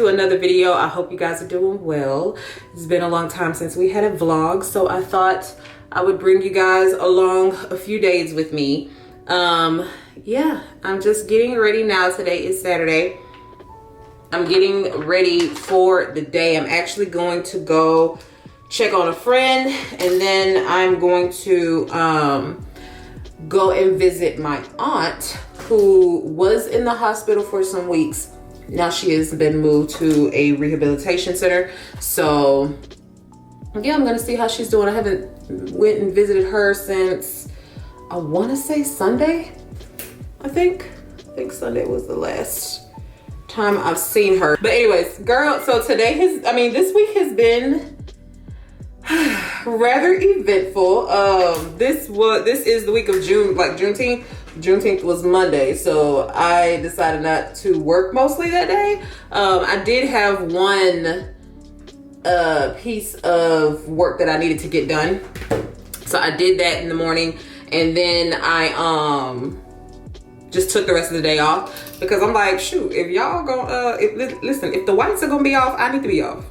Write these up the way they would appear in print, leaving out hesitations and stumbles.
to another video. I hope you guys are doing well. It's been a long time since we had a vlog, so I thought I would bring you guys along a few days with me. Yeah, I'm just getting ready now. Today is Saturday. I'm getting ready for the day. I'm actually going to go check on a friend, and then I'm going to go and visit my aunt who was in the hospital for some weeks. Now she has been moved to a rehabilitation center. So yeah, I'm gonna see how she's doing. I haven't went and visited her since, I wanna say Sunday. I think Sunday was the last time I've seen her. But anyways, girl, so this week has been rather eventful. This is the week of June, like Juneteenth. Juneteenth was Monday, so I decided not to work mostly that day. I did have one piece of work that I needed to get done, so I did that in the morning, and then I just took the rest of the day off because I'm like, shoot, if y'all gonna listen, if the whites are gonna be off, I need to be off.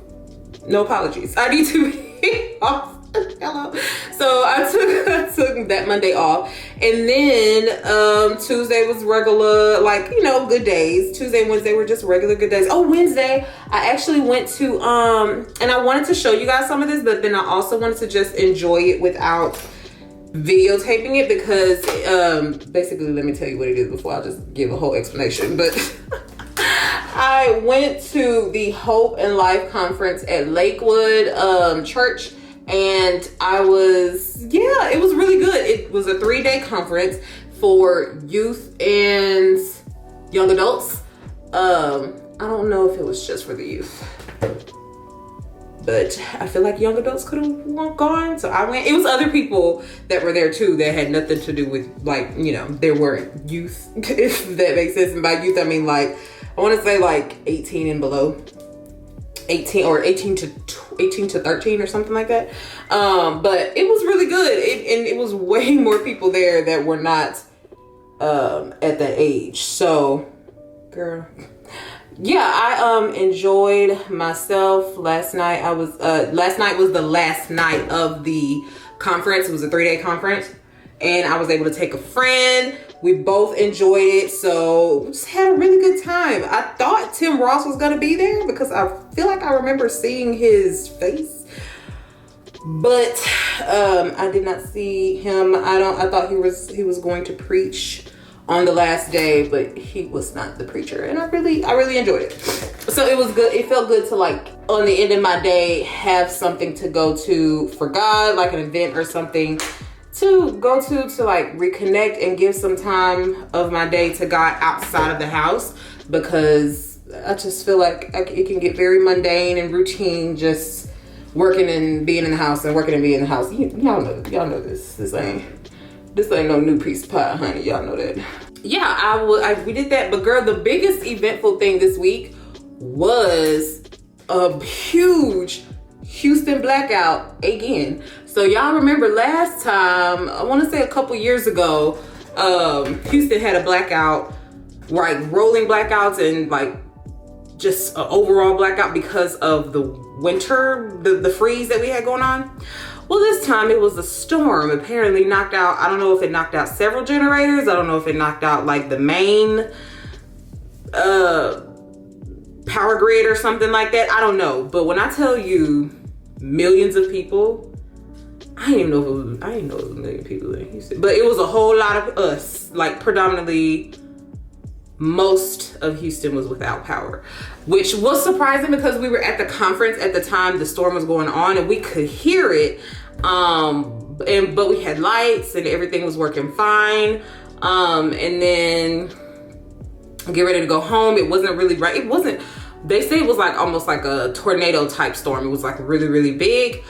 No apologies, I need to be off. Hello. So I took that Monday off, and then Tuesday was regular, like, you know, good days. Tuesday and Wednesday were just regular good days. Oh, Wednesday I actually went to and I wanted to show you guys some of this, but then I also wanted to just enjoy it without videotaping it because basically, let me tell you what it is before I just give a whole explanation. But I went to the Hope and Life conference at Lakewood Church, and it was really good. It was a 3-day conference for youth and young adults. I don't know if it was just for the youth, but I feel like young adults could have gone. So I went. It was other people that were there too that had nothing to do with, like, you know, there were youth, if that makes sense. And by youth, I mean, like, I want to say like 18 and below. 18 to 13 or something like that. But it was really good. And it was way more people there that were not at that age. So, girl, yeah, I enjoyed myself last night. Last night was the last night of the conference. It was a 3-day conference, and I was able to take a friend. We both enjoyed it, so we just had a really good time. I thought Tim Ross was gonna be there because I feel like I remember seeing his face, but I did not see him. I thought he was going to preach on the last day, but he was not the preacher, and I really enjoyed it. So it was good. It felt good to, like, on the end of my day, have something to go to for God, like an event or something to go to like reconnect and give some time of my day to God outside of the house, because I just feel like it can get very mundane and routine, just working and being in the house and working and being in the house. Y'all know this. This ain't no new piece of pie, honey. Y'all know that. Yeah, we did that. But girl, the biggest eventful thing this week was a huge Houston blackout again. So y'all remember last time, I want to say a couple years ago, Houston had a blackout, like rolling blackouts and like just an overall blackout because of the winter, the freeze that we had going on. Well, this time it was a storm. Apparently knocked out, I don't know if it knocked out several generators. I don't know if it knocked out like the main power grid or something like that. I don't know. But when I tell you millions of people, I didn't know it was a million people in Houston, but it was a whole lot of us. Like, predominantly, most of Houston was without power, which was surprising because we were at the conference at the time the storm was going on, and we could hear it. But we had lights and everything was working fine. And then get ready to go home. It wasn't really right. It wasn't. They say it was like almost like a tornado type storm. It was like really, really big,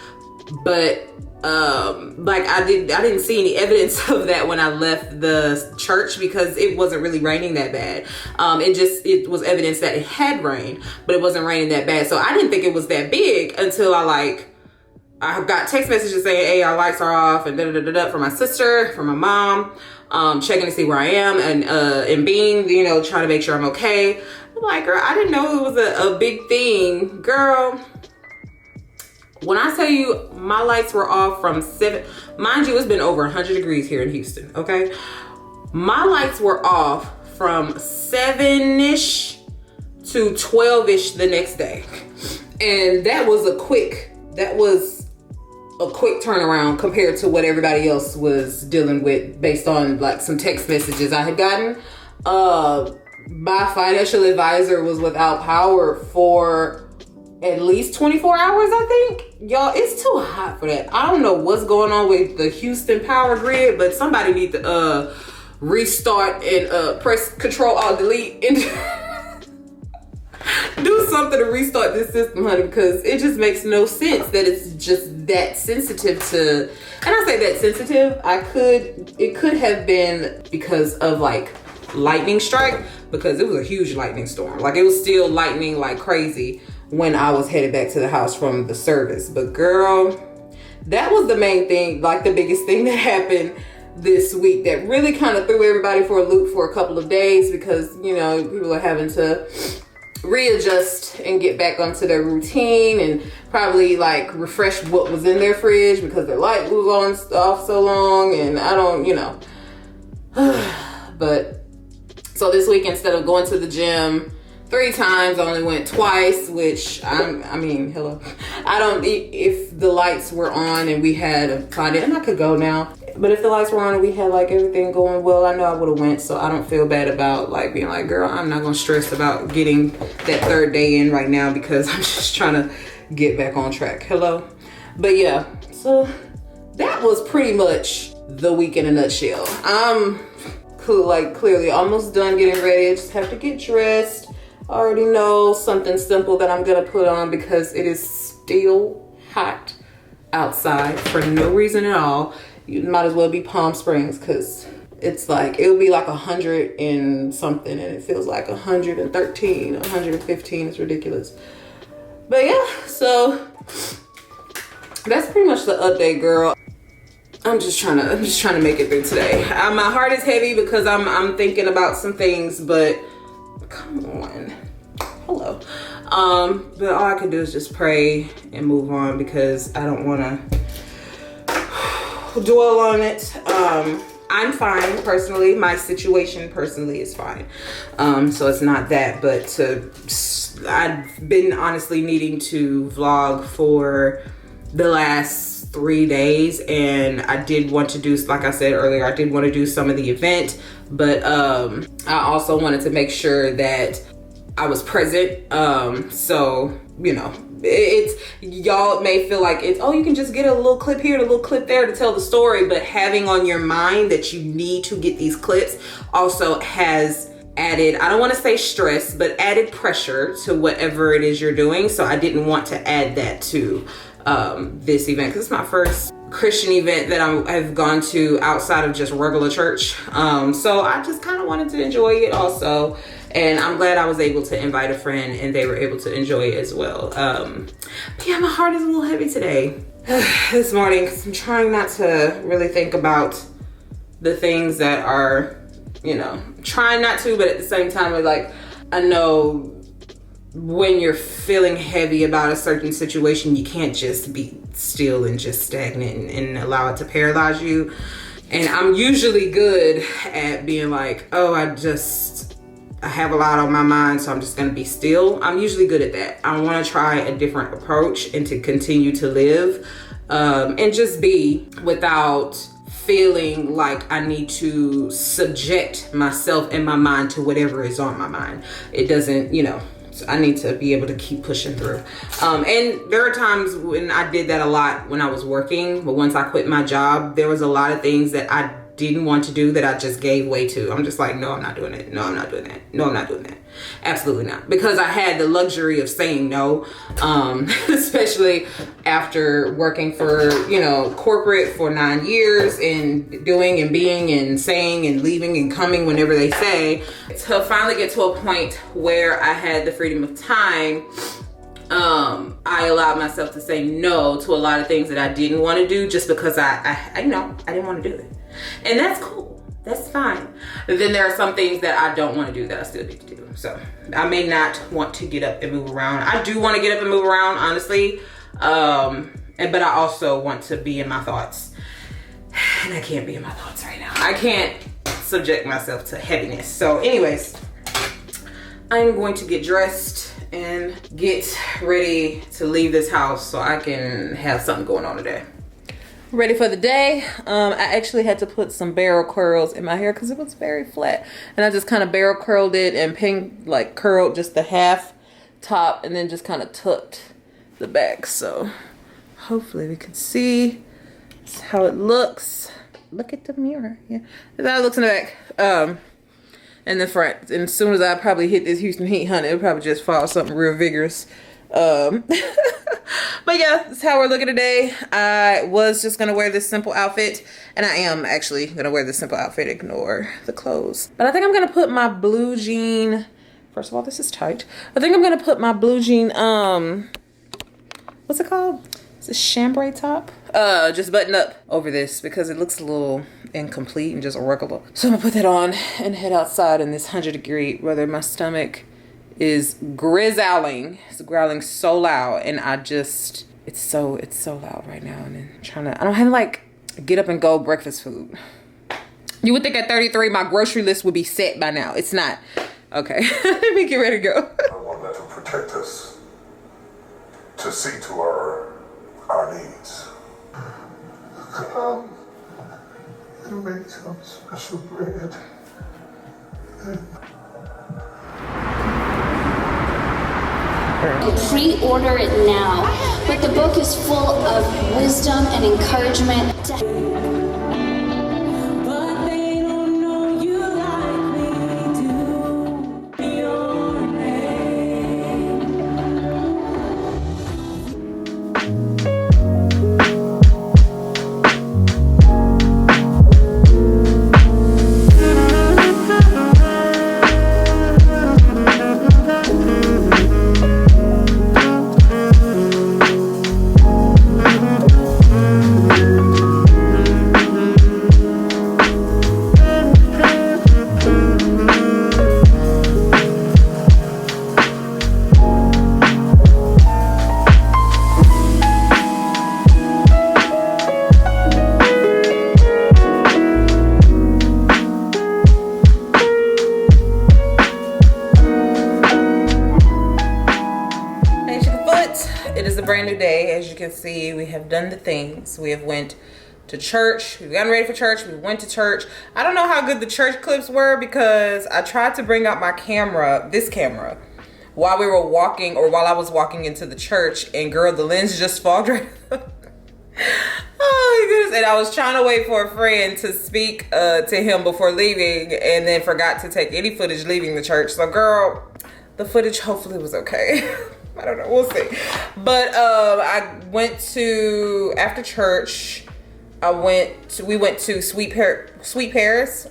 but like I didn't see any evidence of that when I left the church because it wasn't really raining that bad. It was evidence that it had rained, but it wasn't raining that bad. So I didn't think it was that big until I got text messages saying, hey, our lights are off, and from my sister, from my mom, checking to see where I am, and being, trying to make sure I'm okay. I'm like, girl, I didn't know it was a big thing. Girl, when I tell you my lights were off from 7, mind you, it's been over 100 degrees here in Houston, okay? My lights were off from 7-ish to 12-ish the next day. And that was a quick turnaround compared to what everybody else was dealing with based on like some text messages I had gotten. My financial advisor was without power for at least 24 hours, I think. Y'all, it's too hot for that. I don't know what's going on with the Houston power grid, but somebody need to restart and press Control Alt Delete and do something to restart this system, honey, because it just makes no sense that it's just that sensitive to, and I say that sensitive, it could have been because of like lightning strike, because it was a huge lightning storm. Like it was still lightning like crazy when I was headed back to the house from the service. But girl, that was the main thing, like the biggest thing that happened this week that really kind of threw everybody for a loop for a couple of days, because, you know, people are having to readjust and get back onto their routine and probably like refresh what was in their fridge because their light was off so long, and I don't, you know. But so this week, instead of going to the gym 3 times, I only went twice, which I mean, hello. If the lights were on and we had a Friday, and I could go now, but if the lights were on and we had like everything going well, I know I would have went. So I don't feel bad about like being like, girl, I'm not gonna stress about getting that 3rd day in right now because I'm just trying to get back on track. Hello. But yeah, so that was pretty much the week in a nutshell. I'm clearly almost done getting ready. I just have to get dressed. I already know something simple that I'm gonna put on because it is still hot outside for no reason at all. You might as well be Palm Springs, because it's like, it'll be like 100 and something and it feels like 113, 115. It's ridiculous. But yeah, so that's pretty much the update, girl. I'm just trying to make it through today. My heart is heavy because I'm thinking about some things, but come on. Hello. But all I can do is just pray and move on because I don't want to dwell on it. I'm fine personally. My situation personally is fine. So it's not that, but I've been honestly needing to vlog for the last 3 days, and I did want to do, like I said earlier, I did want to do some of the event, but I also wanted to make sure that I was present. So, you know, y'all may feel like it's, oh, you can just get a little clip here and a little clip there to tell the story, but having on your mind that you need to get these clips also has added, I don't want to say stress, but added pressure to whatever it is you're doing. So I didn't want to add that to this event, because it's my first Christian event that I've gone to outside of just regular church. So I just kind of wanted to enjoy it also. And I'm glad I was able to invite a friend and they were able to enjoy it as well. But yeah, my heart is a little heavy today. This morning, because I'm trying not to really think about the things that are, you know, trying not to, but at the same time, like, I know when you're feeling heavy about a certain situation, you can't just be still and just stagnant and allow it to paralyze you. And I'm usually good at being like, oh, I have a lot on my mind, so I'm just gonna be still. I'm usually good at that. I wanna try a different approach and to continue to live and just be without feeling like I need to subject myself and my mind to whatever is on my mind. It doesn't, you know, so I need to be able to keep pushing through. And there are times when I did that a lot when I was working, but once I quit my job, there was a lot of things that I didn't want to do that I just gave way to. I'm just like, no, I'm not doing it. No, I'm not doing that. No, I'm not doing that. Absolutely not. Because I had the luxury of saying no, especially after working for, you know, corporate for 9 years and doing and being and saying and leaving and coming whenever they say, to finally get to a point where I had the freedom of time. I allowed myself to say no to a lot of things that I didn't want to do just because I you know, I didn't want to do it. And that's cool. That's fine. But then there are some things that I don't want to do that I still need to do. So I may not want to get up and move around. I do want to get up and move around, honestly. But I also want to be in my thoughts. And I can't be in my thoughts right now. I can't subject myself to heaviness. So anyways, I'm going to get dressed and get ready to leave this house so I can have something going on today. Ready for the day. I actually had to put some barrel curls in my hair because it was very flat, and I just kind of barrel curled it and curled just the half top and then just kind of tucked the back. So hopefully we can see how it looks. Look at the mirror. Yeah, that's how it looks in the back. And the front. And as soon as I probably hit this Houston heat, honey, it'll probably just fall something real vigorous. But yeah, that's how we're looking today. I was just gonna wear this simple outfit, and I am actually gonna wear this simple outfit, ignore the clothes. But I think I'm gonna put my blue jean, first of all, this is tight. I think I'm gonna put my blue jean, what's it called? It's a chambray top. Just button up over this because it looks a little incomplete and just workable. So I'm gonna put that on and head outside in this 100-degree weather. My stomach is grizzling. It's growling so loud, and it's so loud right now. And then I don't have like get up and go breakfast food. You would think at 33 my grocery list would be set by now. It's not. Okay, let me get ready to go. I want that to protect us, to see to our needs. Come and make some special bread. Pre-order it now, but the book is full of wisdom and encouragement. But they don't know you like we do. Your name. Brand new day. As you can see, we have done the things. We have went to church. We've gotten ready for church. We went to church. I don't know how good the church clips were because I tried to bring out my camera, this camera, while we were walking, or while I was walking into the church, and girl, the lens just fogged right up. Oh my goodness. And I was trying to wait for a friend to speak to him before leaving, and then forgot to take any footage leaving the church. So girl, the footage hopefully was okay. I don't know, we'll see. But I went to, after church, we went to Sweet Paris.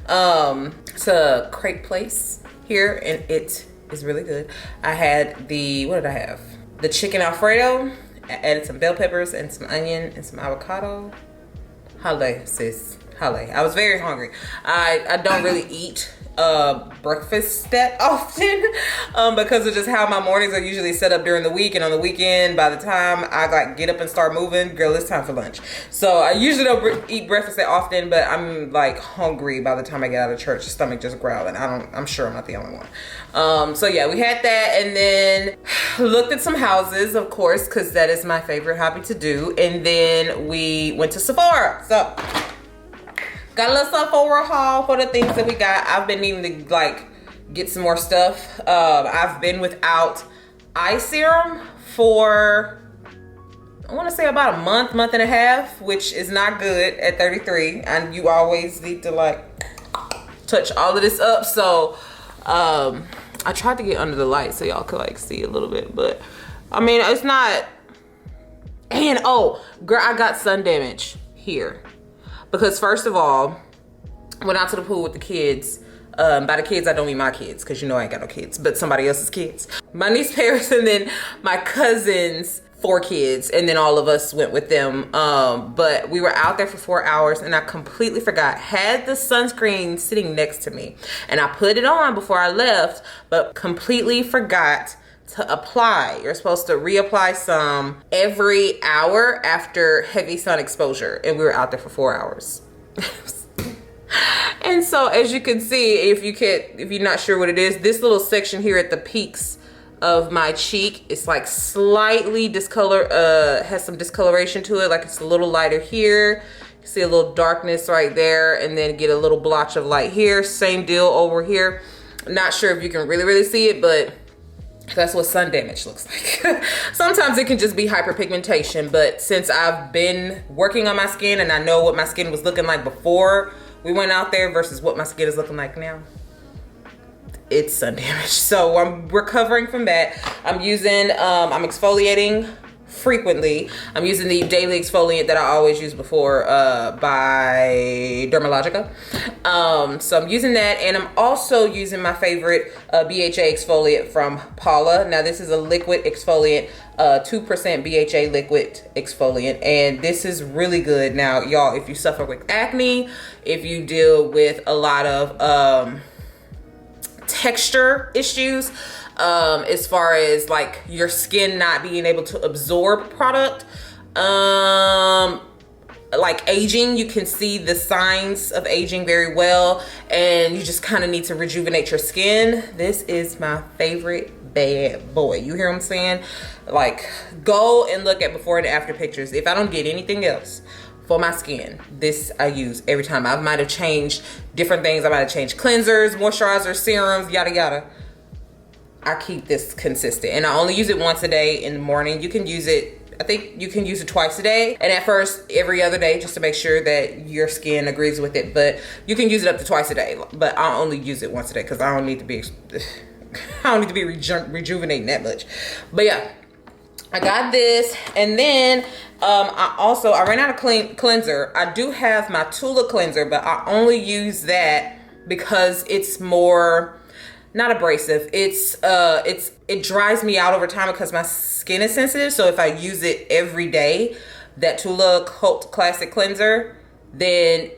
It's a crepe place here, and it is really good. I had what did I have? The chicken Alfredo. I added some bell peppers and some onion and some avocado. Hale, sis, hale. I was very hungry. I don't really eat breakfast that often because of just how my mornings are usually set up during the week, and on the weekend, by the time I like get up and start moving, girl, it's time for lunch. So I usually don't eat breakfast that often, but I'm like hungry by the time I get out of church. The stomach just growling. I'm sure I'm not the only one. So yeah, we had that, and then looked at some houses, of course, because that is my favorite hobby to do. And then we went to Sephora. So got a little Sephora haul for the things that we got. I've been needing to like get some more stuff. I've been without eye serum for, I want to say about a month and a half, which is not good at 33. And you always need to like touch all of this up. So I tried to get under the light so y'all could like see a little bit, but I mean, it's not. And oh girl, I got sun damage here. Because first of all, went out to the pool with the kids. By the kids, I don't mean my kids, because you know I ain't got no kids, but somebody else's kids. My niece Paris and then my cousin's 4 kids, and then all of us went with them. But we were out there for 4 hours, and I completely forgot. Had the sunscreen sitting next to me, and I put it on before I left, but completely forgot to apply. You're supposed to reapply some every hour after heavy sun exposure, and we were out there for 4 hours. And so as you can see, if you're not sure what it is, this little section here at the peaks of my cheek, it's like slightly has some discoloration to it, like it's a little lighter here. You see a little darkness right there, and then get a little blotch of light here. Same deal over here. Not sure if you can really see it, but that's what sun damage looks like. Sometimes it can just be hyperpigmentation, but since I've been working on my skin and I know what my skin was looking like before we went out there versus what my skin is looking like now, it's sun damage. So I'm recovering from that. I'm exfoliating frequently. I'm using the daily exfoliant that I always use before by Dermalogica. So I'm using that, and I'm also using my favorite BHA exfoliant from Paula. Now this is a liquid exfoliant, 2% BHA liquid exfoliant, and this is really good. Now y'all, if you suffer with acne, if you deal with a lot of texture issues, as far as like your skin not being able to absorb product, like aging, you can see the signs of aging very well, and you just kind of need to rejuvenate your skin. This is my favorite bad boy. You hear what I'm saying? Like, go and look at before and after pictures. If I don't get anything else for my skin, this I use every time. I might have changed different things. I might have changed cleansers, moisturizers, serums, yada yada. I keep this consistent, and I only use it once a day in the morning. You can use it, I think you can use it twice a day, and at first every other day, just to make sure that your skin agrees with it. But you can use it up to twice a day, but I only use it once a day because I don't need to be rejuvenating that much. But yeah, I got this, and then I ran out of cleanser. I do have my Tula cleanser, but I only use that because it's more not abrasive. It dries me out over time because my skin is sensitive. So if I use it every day, that Tula Cult Classic Cleanser, then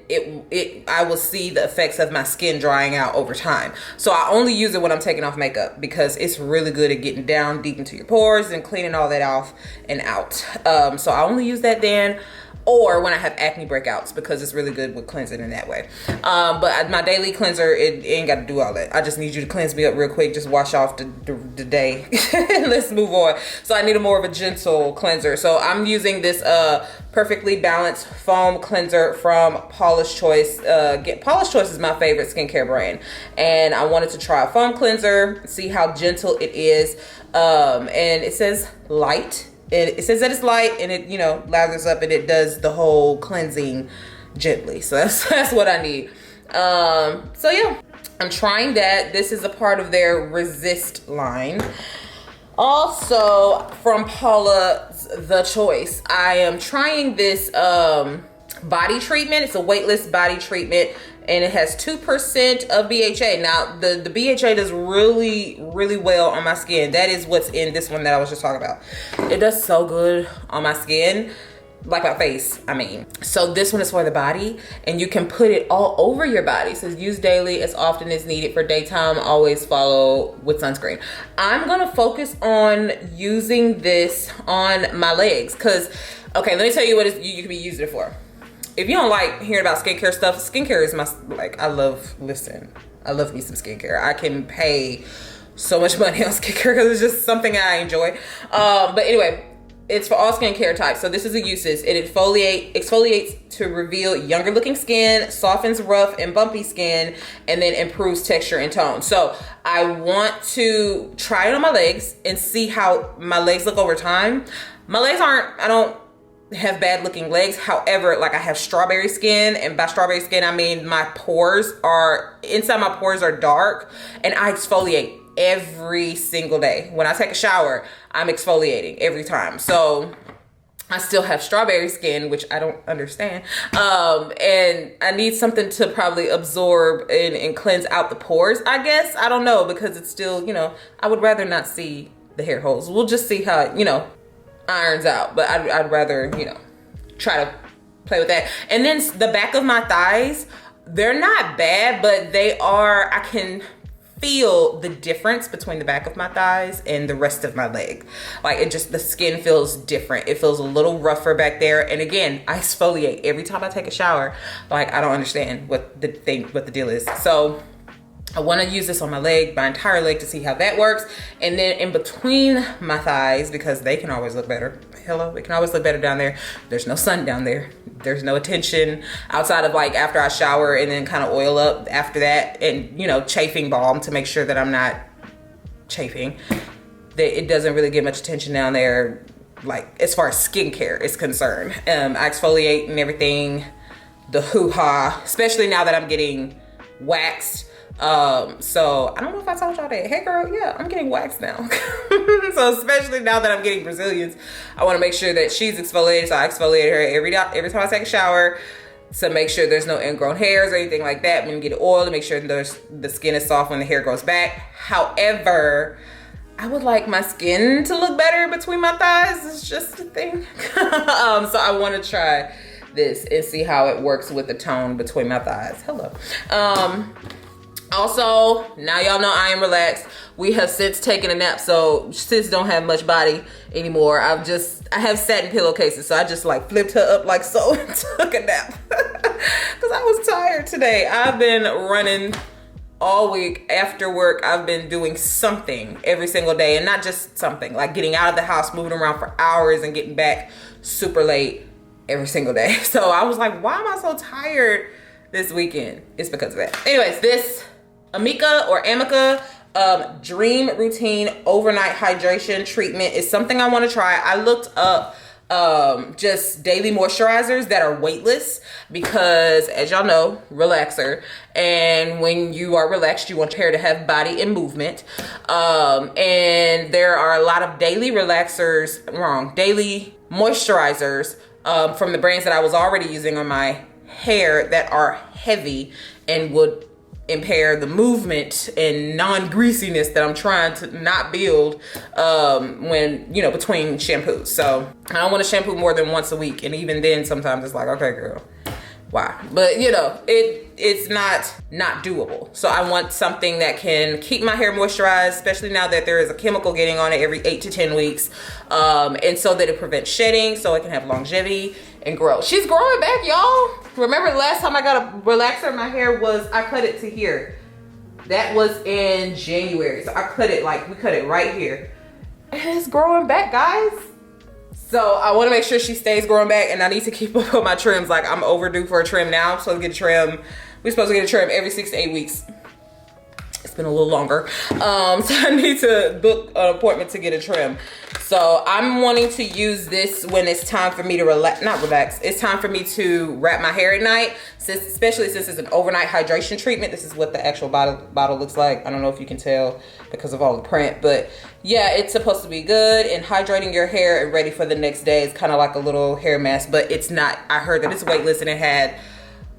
I will see the effects of my skin drying out over time. So I only use it when I'm taking off makeup because it's really good at getting down deep into your pores and cleaning all that off and out. So I only use that then, or when I have acne breakouts, because it's really good with cleansing in that way. But my daily cleanser, it ain't got to do all that. I just need you to cleanse me up real quick, just wash off the day. Let's move on. So I need a more of a gentle cleanser. So I'm using this Perfectly Balanced Foam Cleanser from Paula's Choice. Paula's Choice is my favorite skincare brand, and I wanted to try a foam cleanser, see how gentle it is. And it says light. It says that it's light, and it, you know, lathers up, and it does the whole cleansing gently. So that's what I need. So yeah, I'm trying that. This is a part of their Resist line. Also from Paula's The Choice, I am trying this body treatment. It's a weightless body treatment, and it has 2% of BHA. Now, the BHA does really, really well on my skin. That is what's in this one that I was just talking about. It does so good on my skin, like my face, I mean. So this one is for the body, and you can put it all over your body. It says use daily as often as needed for daytime. Always follow with sunscreen. I'm gonna focus on using this on my legs, because, okay, let me tell you what you can be using it for. If you don't like hearing about skincare stuff, skincare is my, like, I love me some skincare. I can pay so much money on skincare because it's just something I enjoy. But anyway, it's for all skincare types. So this is the uses. It exfoliates to reveal younger looking skin, softens rough and bumpy skin, and then improves texture and tone. So I want to try it on my legs and see how my legs look over time. My legs I don't have bad looking legs. However, like, I have strawberry skin, and by strawberry skin I mean my inside my pores are dark, and I exfoliate every single day. When I take a shower, I'm exfoliating every time. So I still have strawberry skin, which I don't understand. And I need something to probably absorb and cleanse out the pores, I guess. I don't know, because it's still, you know, I would rather not see the hair holes. We'll just see how, you know, irons out. But I'd rather, you know, try to play with that. And then the back of my thighs, they're not bad, but they are, I can feel the difference between the back of my thighs and the rest of my leg. Like it just, the skin feels different. It feels a little rougher back there. And again, I exfoliate every time I take a shower. Like I don't understand what the deal is. So I want to use this on my leg, my entire leg, to see how that works. And then in between my thighs, because they can always look better. Hello, it can always look better down there. There's no sun down there. There's no attention outside of like after I shower and then kind of oil up after that, and you know, chafing balm to make sure that I'm not chafing. That it doesn't really get much attention down there, like as far as skincare is concerned. I exfoliate and everything, the hoo-ha, especially now that I'm getting waxed. So I don't know if I told y'all that. Hey girl, yeah, I'm getting waxed now. So especially now that I'm getting Brazilians, I want to make sure that she's exfoliated. So I exfoliate her every time I take a shower to make sure there's no ingrown hairs or anything like that. When you get oil, to make sure the skin is soft when the hair grows back. However, I would like my skin to look better between my thighs. It's just a thing. So I want to try this and see how it works with the tone between my thighs. Hello. Also, now y'all know I am relaxed. We have since taken a nap, so sis don't have much body anymore. I have satin pillowcases, so I just like flipped her up like so and took a nap. Cause I was tired today. I've been running all week after work. I've been doing something every single day, and not just something, like getting out of the house, moving around for hours and getting back super late every single day. So I was like, why am I so tired this weekend? It's because of that. Anyways, this Amica Dream Routine Overnight Hydration Treatment is something I want to try. I looked up just daily moisturizers that are weightless because, as y'all know, relaxer. And when you are relaxed, you want your hair to have body and movement. And there are a lot of daily moisturizers from the brands that I was already using on my hair that are heavy and would impair the movement and non-greasiness that I'm trying to not build when, you know, between shampoos. So I don't want to shampoo more than once a week, and even then sometimes it's like, okay girl, why? But you know, it's not doable. So I want something that can keep my hair moisturized, especially now that there is a chemical getting on it every 8 to 10 weeks, and so that it prevents shedding, so it can have longevity and grow. She's growing back, y'all. Remember the last time I got a relaxer in my hair was, I cut it to here. That was in January. So I cut it, like we cut it right here. And it's growing back, guys. So I want to make sure she stays growing back, and I need to keep up with my trims. Like I'm overdue for a trim now. I'm supposed to get a trim. We're supposed to get a trim every 6 to 8 weeks. It's been a little longer. So I need to book an appointment to get a trim. So I'm wanting to use this when it's time for me to relax. It's time for me to wrap my hair at night, especially since it's an overnight hydration treatment. This is what the actual bottle looks like. I don't know if you can tell because of all the print, but yeah, it's supposed to be good and hydrating your hair and ready for the next day. It's kind of like a little hair mask, but it's not. I heard that it's weightless, and it had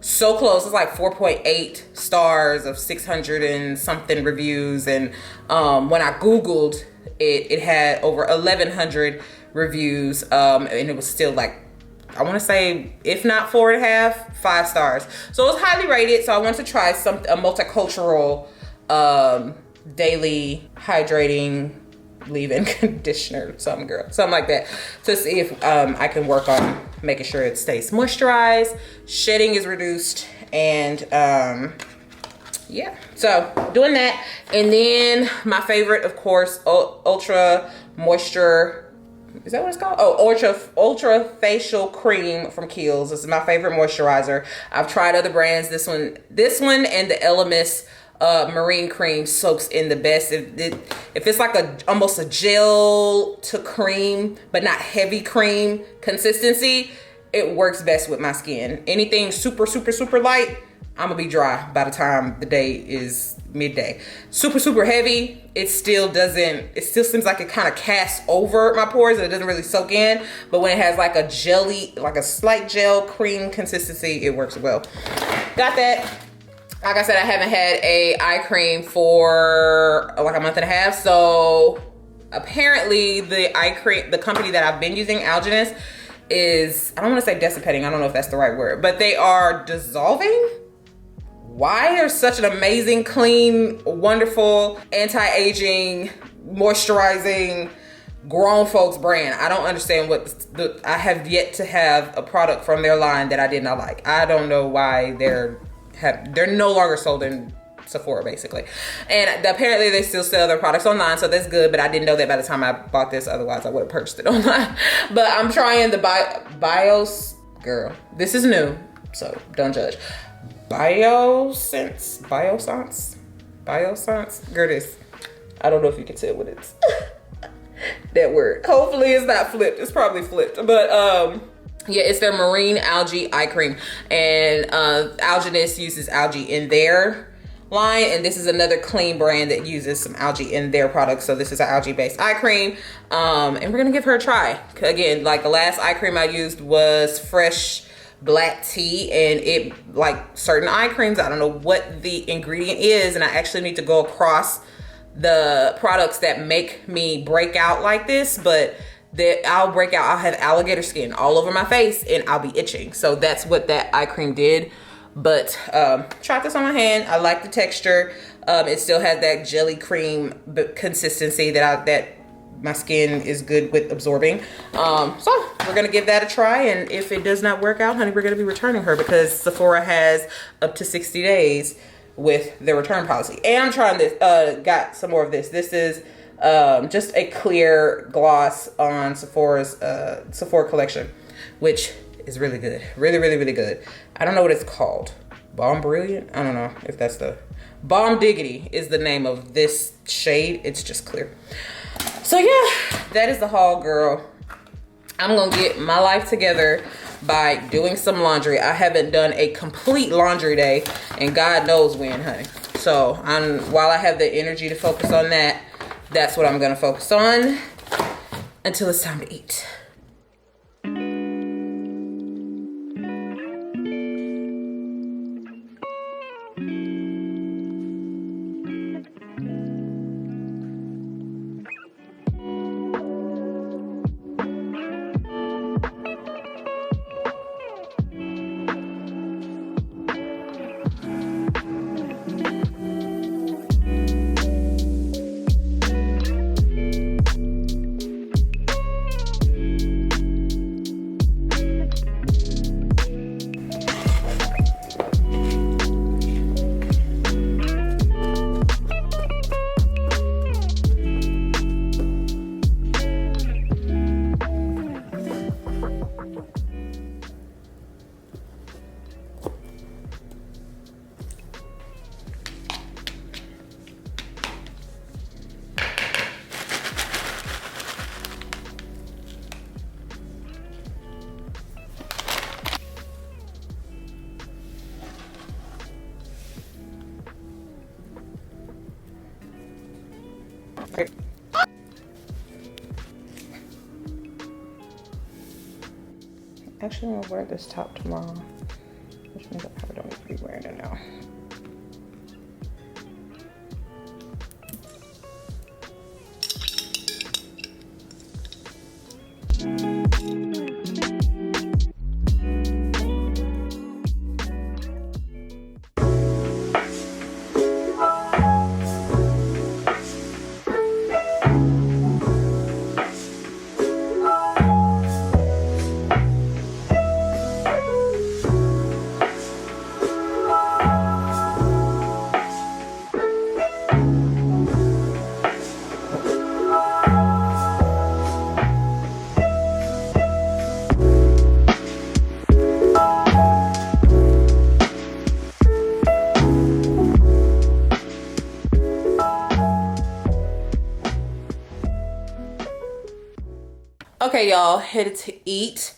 so close. It's like 4.8 stars of 600 and something reviews. And when I Googled it, it had over 1,100 reviews. And it was still like, I want to say, if not 4.5, 5 stars. So it was highly rated. So I wanted to try a multicultural daily hydrating leave-in conditioner, something like that, to see if I can work on making sure it stays moisturized, shedding is reduced, and yeah, so doing that. And then my favorite, of course, Ultra Moisture, is that what it's called? Oh, Ultra Facial Cream from Kiehl's. This is my favorite moisturizer. I've tried other brands. This one and the Elemis marine cream soaks in the best. If it's like almost a gel to cream, but not heavy cream consistency, it works best with my skin. Anything super light, I'm gonna be dry by the time the day is midday. Super heavy, it still seems like it kind of casts over my pores and it doesn't really soak in. But when it has like a jelly, like a slight gel cream consistency, it works well. Got that. Like I said, I haven't had a eye cream for like a month and a half, so apparently the eye cream, the company that I've been using, Algenist, is, I don't want to say desiccating, I don't know if that's the right word, but they are dissolving. Why? They're such an amazing, clean, wonderful, anti-aging, moisturizing, grown folks brand. I don't understand I have yet to have a product from their line that I did not like. I don't know why they're no longer sold in Sephora, basically. And apparently they still sell their products online, so that's good, but I didn't know that by the time I bought this, otherwise I would have purchased it online. But I'm trying the Bios, girl, this is new, so don't judge. Biosense, girl, this, I don't know if you can tell what it's, that word. Hopefully it's not flipped, it's probably flipped, but yeah, it's their marine algae eye cream, and Algenist uses algae in their line, and this is another clean brand that uses some algae in their products. So this is an algae based eye cream, and we're gonna give her a try. Again, like the last eye cream I used was fresh black tea, and it, like certain eye creams, I don't know what the ingredient is, and I actually need to go across the products that make me break out like this, but that I'll break out, I'll have alligator skin all over my face and I'll be itching. So that's what that eye cream did. But tried this on my hand. I like the texture. It still has that jelly cream consistency that my skin is good with absorbing. So we're gonna give that a try, and if it does not work out, honey, we're gonna be returning her, because Sephora has up to 60 days with their return policy. And I'm trying this, got some more of this. This is just a clear gloss on Sephora's Sephora collection, which is really good. Really, really, really good. I don't know what it's called. Balm Brilliant? I don't know if that's the... Balm Diggity is the name of this shade. It's just clear. So yeah, that is the haul, girl. I'm gonna get my life together by doing some laundry. I haven't done a complete laundry day, and God knows when, honey. So while I have the energy to focus on that, that's what I'm gonna focus on until it's time to eat. Actually, I'm gonna wear this top tomorrow, which means I probably don't need to be wearing it now. Okay, y'all, headed to eat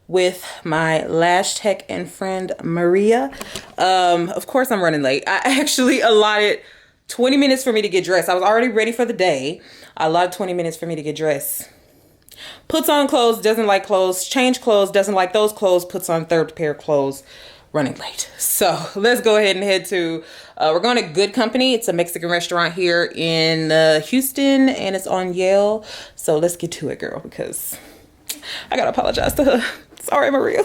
with my lash tech and friend Maria. Of course I'm running late. I actually allotted 20 minutes for me to get dressed. I was already ready for the day. I allotted 20 minutes for me to get dressed. Puts on clothes, doesn't like clothes, change clothes, doesn't like those clothes, puts on third pair of clothes, running late. So let's go ahead and head to, we're going to Good Company. It's a Mexican restaurant here in Houston, and it's on Yale. So let's get to it, girl, because I gotta apologize to her. Sorry, Maria.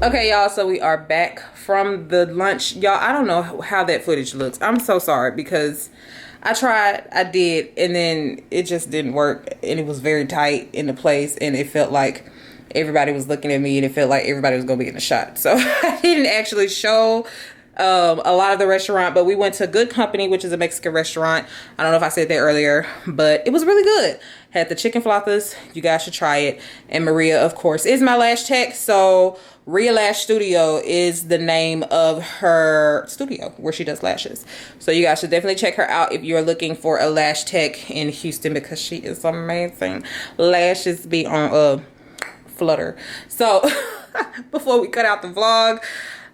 Okay, y'all, so we are back from the lunch. Y'all, I don't know how that footage looks. I'm so sorry because I tried, I did, and then it just didn't work, and it was very tight in the place, and it felt like everybody was looking at me, and it felt like everybody was gonna be getting a shot. So I didn't actually show a lot of the restaurant, but we went to Good Company, which is a Mexican restaurant. I don't know if I said that earlier, but it was really good. Had the chicken flautas. You guys should try it. And Maria, of course, is my lash tech. So Ria Lash Studio is the name of her studio where she does lashes. So you guys should definitely check her out if you're looking for a lash tech in Houston, because she is amazing. Lashes be on flutter. So before we cut out the vlog,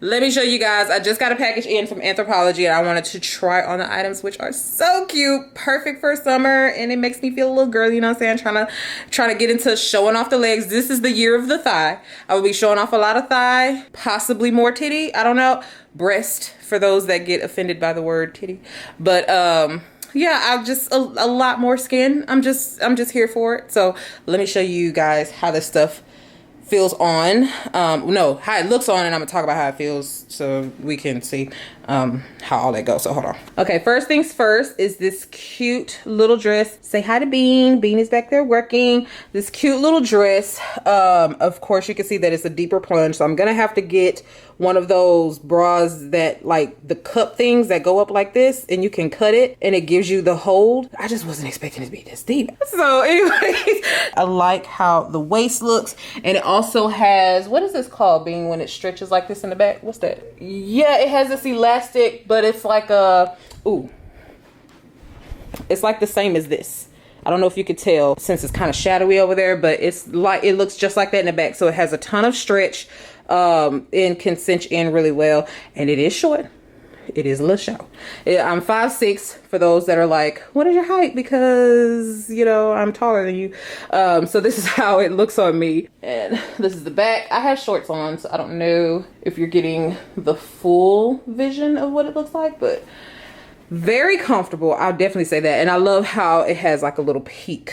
let me show you guys. I just got a package in from Anthropologie, and I wanted to try on the items, which are so cute, perfect for summer, and it makes me feel a little girly, you know what I'm saying? Trying to get into showing off the legs. This is the year of the thigh. I will be showing off a lot of thigh, possibly more titty, I don't know. Breast, for those that get offended by the word titty. But yeah, I've just a lot more skin. I'm just here for it. So let me show you guys how this stuff feels on, no, how it looks on, and I'm gonna talk about how it feels so we can see how all that goes. So hold on. Okay, first things first is this cute little dress. Say hi to Bean. Bean is back there working. This cute little dress. Of course you can see that it's a deeper plunge, so I'm gonna have to get one of those bras that, like, the cup things that go up like this and you can cut it and it gives you the hold. I just wasn't expecting it to be this deep. So anyways, I like how the waist looks, and it also has, what is this called, Being, when it stretches like this in the back? What's that? Yeah, it has this elastic, but it's like a, ooh, it's like the same as this. I don't know if you could tell since it's kind of shadowy over there, but it's like, it looks just like that in the back. So it has a ton of stretch, and can cinch in really well, and it is short. It is a little show. I'm 5'6", for those that are like, what is your height? Because, you know, I'm taller than you. So this is how it looks on me. And this is the back. I have shorts on, so I don't know if you're getting the full vision of what it looks like, but very comfortable. I'll definitely say that. And I love how it has like a little peak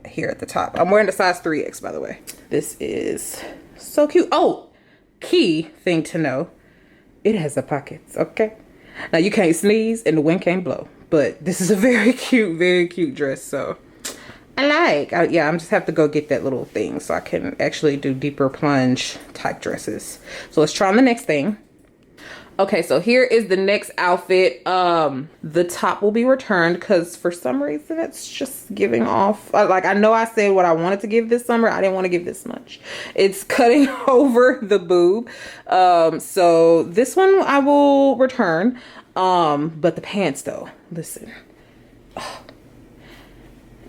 here at the top. I'm wearing the size 3X, by the way. This is so cute. Oh, key thing to know, it has the pockets, okay? Now you can't sneeze and the wind can't blow, but this is a very cute dress. So I like, yeah, I'm just have to go get that little thing so I can actually do deeper plunge type dresses. So let's try on the next thing. Okay, so here is the next outfit. The top will be returned because for some reason it's just giving off, like, I know I said what I wanted to give this summer. I didn't want to give this much. It's cutting over the boob. So this one I will return. But the pants though, listen,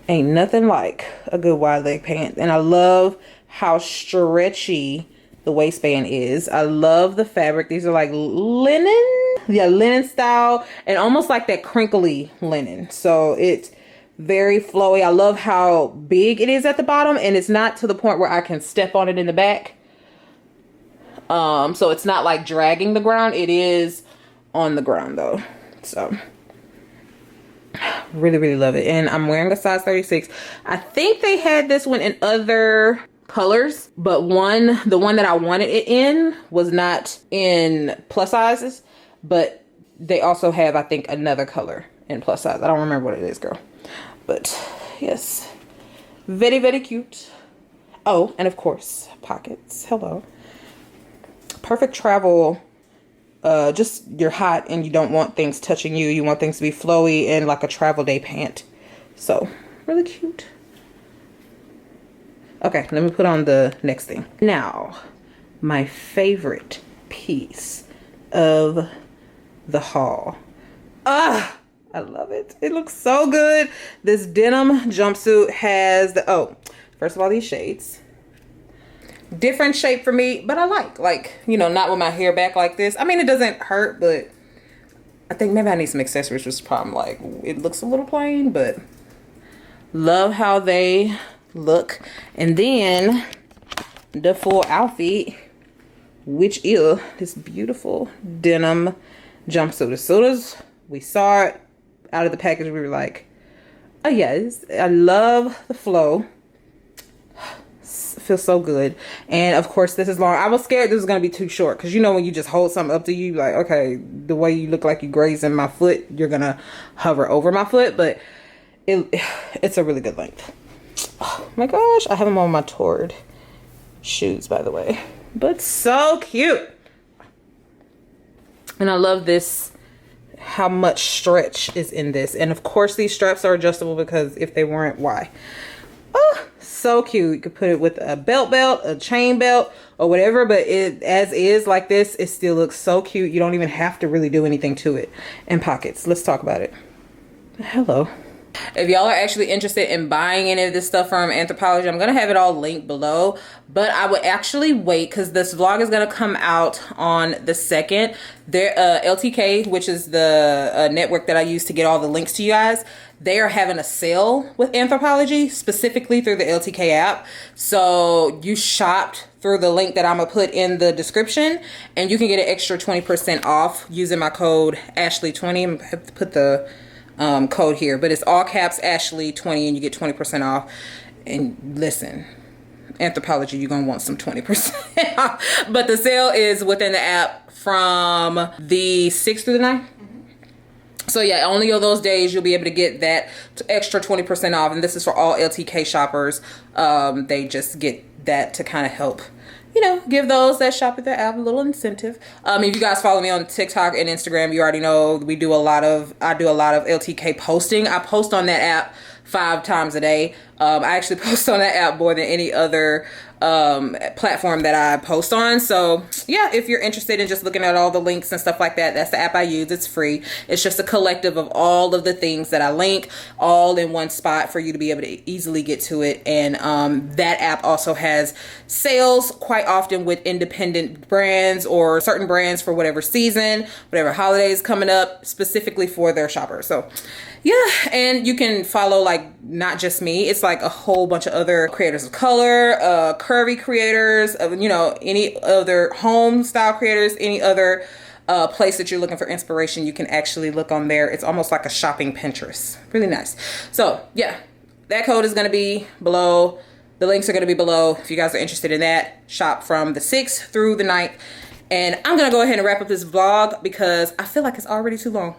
ain't nothing like a good wide leg pant. And I love how stretchy the waistband is. I love the fabric. These are like linen, yeah, linen style, and almost like that crinkly linen. So it's very flowy. I love how big it is at the bottom, and it's not to the point where I can step on it in the back. So it's not like dragging the ground. It is on the ground though. So really love it. And I'm wearing a size 36. I think they had this one in other colors, but the one that I wanted it in was not in plus sizes, but they also have, I think, another color in plus size. I don't remember what it is, girl, but yes, very cute. Oh, and of course pockets. Hello. Perfect travel. Just you're hot and you don't want things touching you. You want things to be flowy and like a travel day pant. So really cute. Okay, let me put on the next thing. Now, my favorite piece of the haul. Ah, I love it. It looks so good. This denim jumpsuit has the, oh, first of all, these shades. Different shape for me, but I like, you know, not with my hair back like this. I mean, it doesn't hurt, but I think maybe I need some accessories, which is the problem. Like, it looks a little plain, but love how they look. And then the full outfit, which is this beautiful denim jumpsuit. As soon as we saw it out of the package, we were like, oh yes, I love the flow. Feels so good. And of course, this is long. I was scared this was gonna be too short, because you know when you just hold something up to you, like, okay, the way you look like you grazing my foot, you're gonna hover over my foot. But it's a really good length. Oh my gosh, I have them on my Tord shoes, by the way, but so cute. And I love this, how much stretch is in this. And of course these straps are adjustable, because if they weren't, why? Oh, so cute. You could put it with a belt, a chain belt, or whatever, but it as is like this, it still looks so cute. You don't even have to really do anything to it. And pockets, let's talk about it. Hello. If y'all are actually interested in buying any of this stuff from Anthropologie, I'm gonna have it all linked below, but I would actually wait, because this vlog is gonna come out on the 2nd. There, LTK, which is the network that I use to get all the links to you guys, they are having a sale with Anthropologie, specifically through the LTK app. So you shopped through the link that I'm gonna put in the description, and you can get an extra 20% off using my code Ashley20. I'm gonna have to put the code here, but it's all caps Ashley20, and you get 20% off. And listen, Anthropologie, you're gonna want some 20% off. But the sale is within the app from the 6th through the 9th. So yeah, only on those days you'll be able to get that extra 20% off, and this is for all LTK shoppers. They just get that to kind of help, you know, give those that shop at the app a little incentive. If you guys follow me on TikTok and Instagram, you already know I do a lot of LTK posting. I post on that app 5 times a day. I actually post on that app more than any other platform that I post on. So yeah, if you're interested in just looking at all the links and stuff like that, that's the app I use. It's free. It's just a collective of all of the things that I link all in one spot for you to be able to easily get to it. And that app also has sales quite often with independent brands or certain brands for whatever season, whatever holidays coming up, specifically for their shoppers. So yeah, and you can follow, like, not just me, it's like a whole bunch of other creators of color, curvy creators, you know, any other home style creators, any other place that you're looking for inspiration, you can actually look on there. It's almost like a shopping Pinterest. Really nice. So yeah, that code is going to be below. The links are going to be below if you guys are interested in that. Shop from the 6th through the 9th. And I'm going to go ahead and wrap up this vlog because I feel like it's already too long.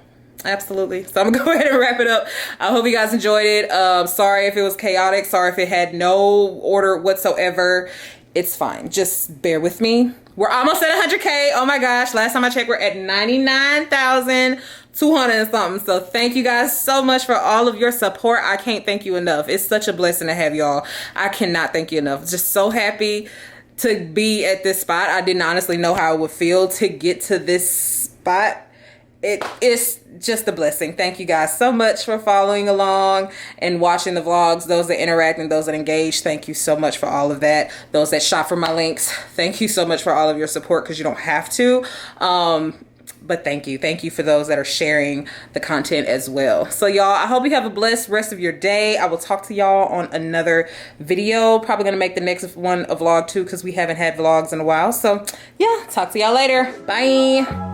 Absolutely. So I'm gonna go ahead and wrap it up. I hope you guys enjoyed it. Sorry if it was chaotic. Sorry if it had no order whatsoever. It's fine. Just bear with me. We're almost at 100K. Oh my gosh. Last time I checked, we're at 99,200 and something. So thank you guys so much for all of your support. I can't thank you enough. It's such a blessing to have y'all. I cannot thank you enough. Just so happy to be at this spot. I didn't honestly know how it would feel to get to this spot. It's just a blessing. Thank you guys so much for following along and watching the vlogs. Those that interact and those that engage, thank you so much for all of that. Those that shop for my links, thank you so much for all of your support, because you don't have to. But thank you. Thank you for those that are sharing the content as well. So y'all, I hope you have a blessed rest of your day. I will talk to y'all on another video. Probably gonna make the next one a vlog too, because we haven't had vlogs in a while. So yeah, talk to y'all later. Bye.